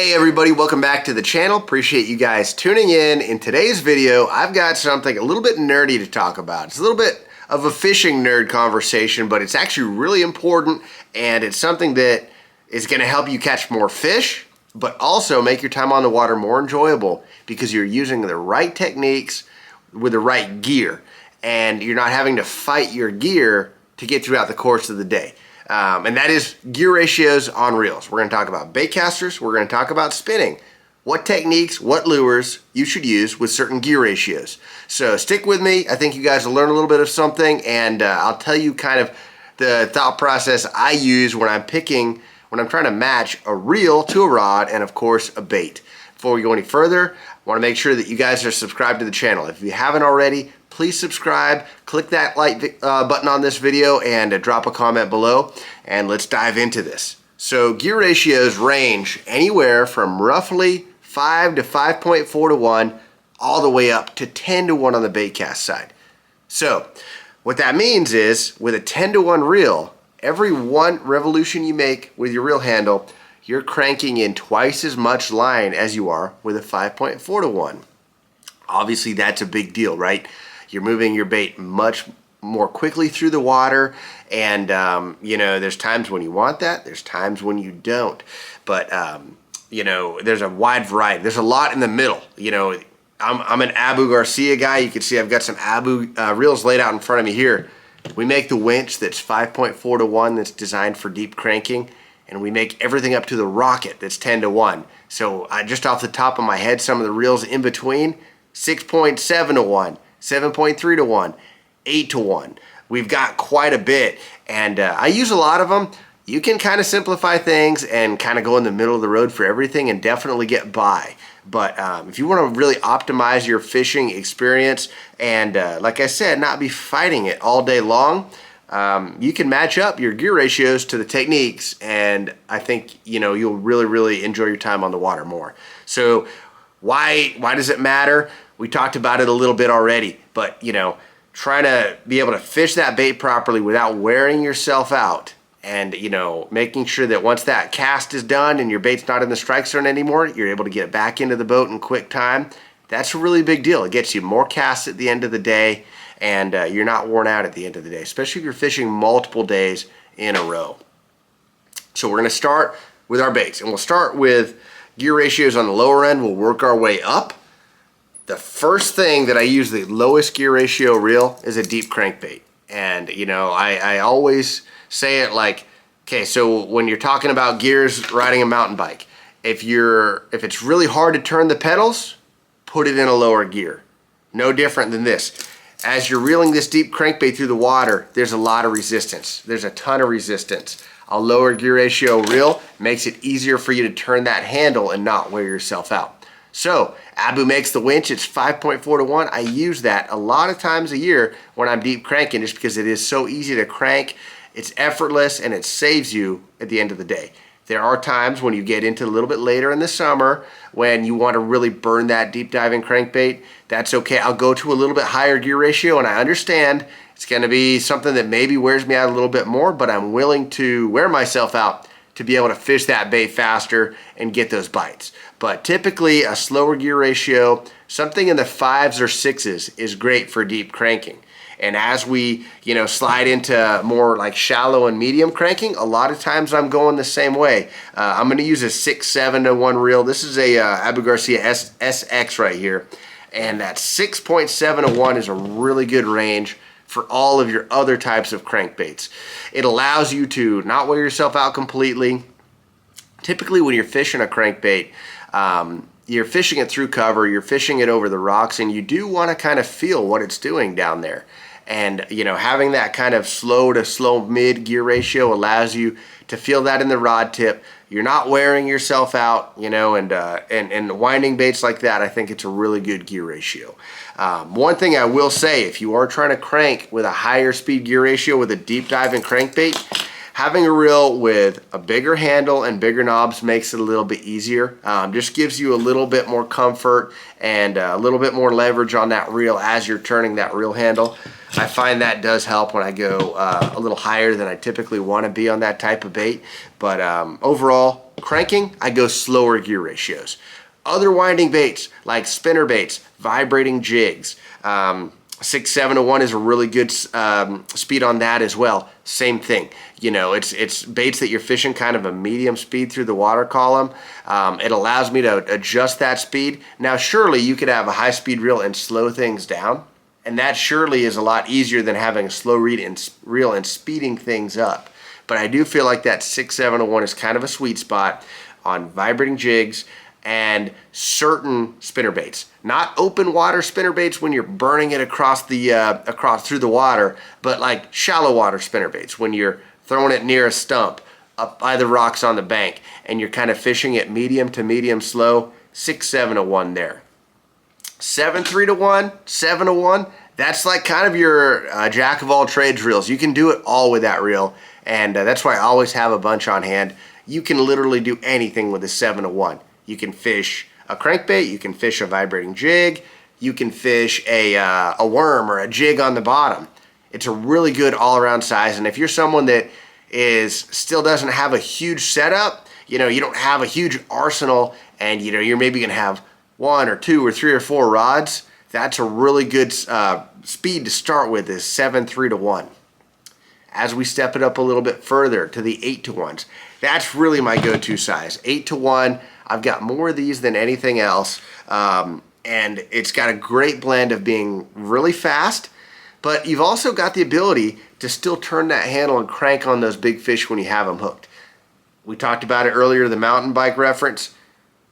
Hey everybody, welcome back to the channel. Appreciate you guys tuning in. In today's video, I've got something a little bit nerdy to talk about. It's a little bit of a fishing nerd conversation, but it's actually really important, and it's something that is going to help you catch more fish, but also make your time on the water more enjoyable because you're using the right techniques with the right gear, and you're not having to fight your gear to get throughout the course of the day. And that is gear ratios on reels. We're going to talk about bait casters. We're going to talk about spinning. What techniques, what lures you should use with certain gear ratios. So stick with me. I think you guys will learn a little bit of something, and I'll tell you kind of the thought process I use when I'm trying to match a reel to a rod and of course a bait. Before we go any further, I want to make sure that you guys are subscribed to the channel. If you haven't already, please subscribe, click that like button on this video, and drop a comment below, and let's dive into this. So gear ratios range anywhere from roughly 5 to 5.4 to 1 all the way up to 10 to 1 on the bait cast side. So what that means is with a 10 to 1 reel, every one revolution you make with your reel handle, you're cranking in twice as much line as you are with a 5.4 to 1. Obviously that's a big deal, right? You're moving your bait much more quickly through the water, and you know, there's times when you want that, there's times when you don't, but you know, there's a wide variety. There's a lot in the middle. You know, I'm an Abu Garcia guy. You can see I've got some Abu reels laid out in front of me here. We make the winch that's 5.4 to 1 that's designed for deep cranking, and we make everything up to the rocket that's 10 to 1. So just off the top of my head, some of the reels in between, 6.7 to 1, 7.3 to 1, 8 to 1. We've got quite a bit, and I use a lot of them. You can kind of simplify things and kind of go in the middle of the road for everything and definitely get by. But if you want to really optimize your fishing experience and, like I said, not be fighting it all day long, you can match up your gear ratios to the techniques, and I think, you know, you'll really enjoy your time on the water more. So why does it matter? We talked about it a little bit already, but you know, trying to be able to fish that bait properly without wearing yourself out, and you know, making sure that once that cast is done and your bait's not in the strike zone anymore, you're able to get back into the boat in quick time. That's a really big deal. It gets you more casts at the end of the day, and you're not worn out at the end of the day, especially if you're fishing multiple days in a row. So we're going to start with our baits, and we'll start with gear ratios on the lower end. We'll work our way up. The first thing that I use, the lowest gear ratio reel, is a deep crankbait. And you know, I always say it like, okay, so when you're talking about gears riding a mountain bike, if it's really hard to turn the pedals, put it in a lower gear. No different than this. As you're reeling this deep crankbait through the water, there's a lot of resistance. There's a ton of resistance. A lower gear ratio reel makes it easier for you to turn that handle and not wear yourself out. So Abu makes the winch, it's 5.4 to 1. I use that a lot of times a year when I'm deep cranking, just because it is so easy to crank. It's effortless and it saves you at the end of the day. There are times when you get into a little bit later in the summer when you want to really burn that deep diving crankbait. That's okay. I'll go to a little bit higher gear ratio, and I understand it's going to be something that maybe wears me out a little bit more, but I'm willing to wear myself out to be able to fish that bait faster and get those bites. But typically a slower gear ratio, something in the 5s or 6s, is great for deep cranking. And as we, you know, slide into more like shallow and medium cranking, a lot of times I'm going the same way. I'm going to use a 6.7 to 1 reel. This is a Abu Garcia SX right here, and that 6.7 to 1 is a really good range for all of your other types of crankbaits. It allows you to not wear yourself out completely. Typically when you're fishing a crankbait, you're fishing it through cover, you're fishing it over the rocks, and you do want to kind of feel what it's doing down there. And you know, having that kind of slow to slow mid gear ratio allows you to feel that in the rod tip. You're not wearing yourself out, you know, and winding baits like that, I think it's a really good gear ratio. One thing I will say, if you are trying to crank with a higher speed gear ratio with a deep diving crankbait, having a reel with a bigger handle and bigger knobs makes it a little bit easier. Just gives you a little bit more comfort and a little bit more leverage on that reel as you're turning that reel handle. I find that does help when I go a little higher than I typically want to be on that type of bait. But overall, cranking, I go slower gear ratios. Other winding baits like spinner baits, vibrating jigs, 6-7 to 1 is a really good speed on that as well. Same thing. You know, it's baits that you're fishing kind of a medium speed through the water column. It allows me to adjust that speed. Now, surely you could have a high speed reel and slow things down, and that surely is a lot easier than having a slow reel and speeding things up. But I do feel like that 6-7 to 1 is kind of a sweet spot on vibrating jigs and certain spinner baits. Not open water spinner baits when you're burning it across through the water, but like shallow water spinner baits when you're throwing it near a stump up by the rocks on the bank and you're kind of fishing it medium to medium slow. 6-7 to 1 there. 7-3 to 1, 7 to 1. That's like kind of your jack of all trades reels. You can do it all with that reel, and that's why I always have a bunch on hand. You can literally do anything with a 7 to 1. You can fish a crankbait, you can fish a vibrating jig, you can fish a worm or a jig on the bottom. It's a really good all-around size, and if you're someone that still doesn't have a huge setup, you know, you don't have a huge arsenal, and you know, you're maybe gonna have 1 or 2 or 3 or 4 rods, that's a really good speed to start with, is 7-3 to 1. As we step it up a little bit further to the 8 to 1s, that's really my go-to size. 8 to 1, I've got more of these than anything else, and it's got a great blend of being really fast, but you've also got the ability to still turn that handle and crank on those big fish when you have them hooked. We talked about it earlier, the mountain bike reference.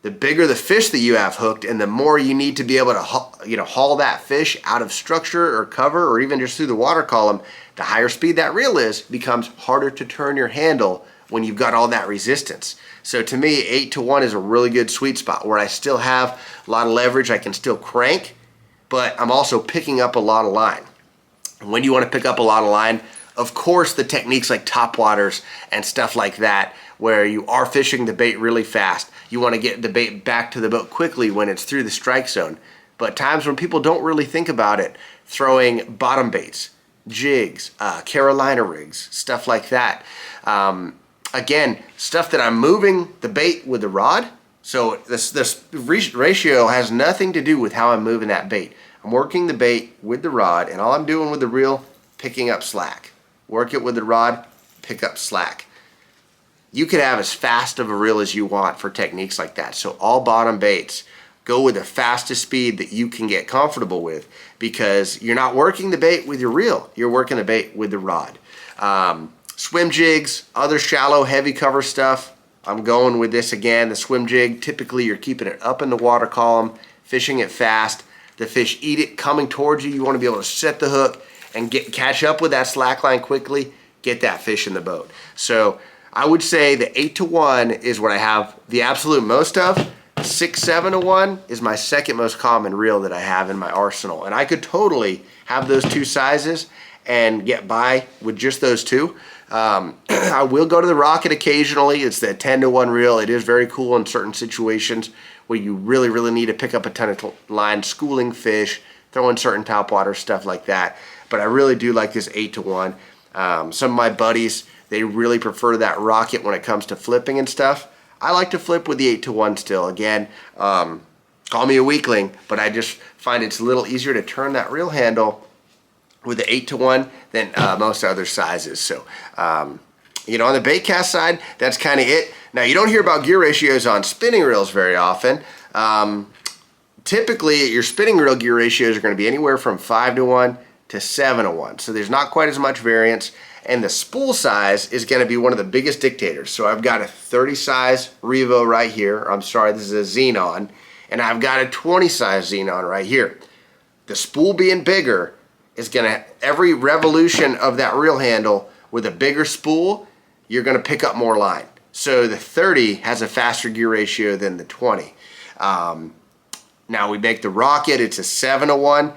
The bigger the fish that you have hooked and the more you need to be able to haul that fish out of structure or cover or even just through the water column, the higher speed that reel is, becomes harder to turn your handle when you've got all that resistance. So to me, 8 to 1 is a really good sweet spot where I still have a lot of leverage, I can still crank, but I'm also picking up a lot of line. And when you want to pick up a lot of line, of course the techniques like top waters and stuff like that, where you are fishing the bait really fast, you want to get the bait back to the boat quickly when it's through the strike zone. But times when people don't really think about it, throwing bottom baits, jigs, Carolina rigs, stuff like that. Again, stuff that I'm moving the bait with the rod. So this ratio has nothing to do with how I'm moving that bait. I'm working the bait with the rod, and all I'm doing with the reel, picking up slack. Work it with the rod, pick up slack. You could have as fast of a reel as you want for techniques like that. So all bottom baits, go with the fastest speed that you can get comfortable with, because you're not working the bait with your reel, you're working the bait with the rod. Swim jigs, other shallow heavy cover stuff, I'm going with this again. The swim jig, typically you're keeping it up in the water column, fishing it fast. The fish eat it coming towards you. You want to be able to set the hook and catch up with that slack line quickly, get that fish in the boat. So I would say the 8 to 1 is what I have the absolute most of. 6-7 to 1 is my second most common reel that I have in my arsenal. And I could totally have those two sizes and get by with just those two. I will go to the rocket occasionally. It's the 10 to 1 reel. It is very cool in certain situations where you really, really need to pick up a ton of line, schooling fish, throwing certain topwater, stuff like that. But I really do like this 8 to 1. Some of my buddies, they really prefer that rocket when it comes to flipping and stuff. I like to flip with the 8 to 1 still. Again, call me a weakling, but I just find it's a little easier to turn that reel handle with the 8 to 1 than most other sizes. So, you know, on the bait cast side, that's kind of it. Now, you don't hear about gear ratios on spinning reels very often. Typically, your spinning reel gear ratios are going to be anywhere from 5 to 1 to 7 to 1. So there's not quite as much variance. And the spool size is going to be one of the biggest dictators. So I've got a 30 size Revo right here. I'm sorry, this is a Xenon. And I've got a 20 size Xenon right here. The spool being bigger is going to, every revolution of that reel handle with a bigger spool, you're going to pick up more line. So the 30 has a faster gear ratio than the 20. Now we make the rocket, it's a 7 to 1.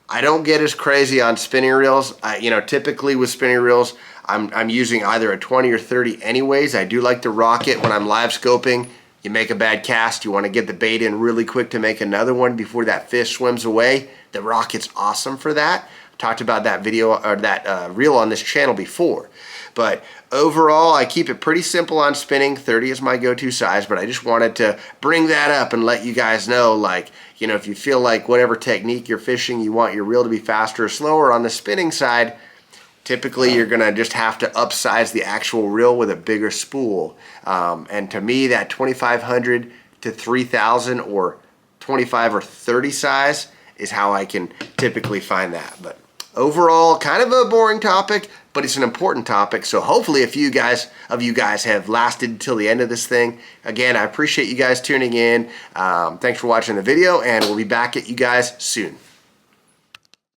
I don't get as crazy on spinning reels. You know, typically with spinning reels, I'm using either a 20 or 30 anyways. I do like the rocket when I'm live scoping. You make a bad cast, you want to get the bait in really quick to make another one before that fish swims away. The rocket's awesome for that. talked about that video or that reel on this channel before. But overall, I keep it pretty simple on spinning. 30 is my go-to size, but I just wanted to bring that up and let you guys know, like, you know, if you feel like whatever technique you're fishing, you want your reel to be faster or slower on the spinning side, typically you're gonna just have to upsize the actual reel with a bigger spool. And to me, that 2500 to 3000 or 25 or 30 size is how I can typically find that. But overall, kind of a boring topic, but it's an important topic. So hopefully a few of you guys have lasted till the end of this thing. Again, I appreciate you guys tuning in. Thanks for watching the video, and we'll be back at you guys soon.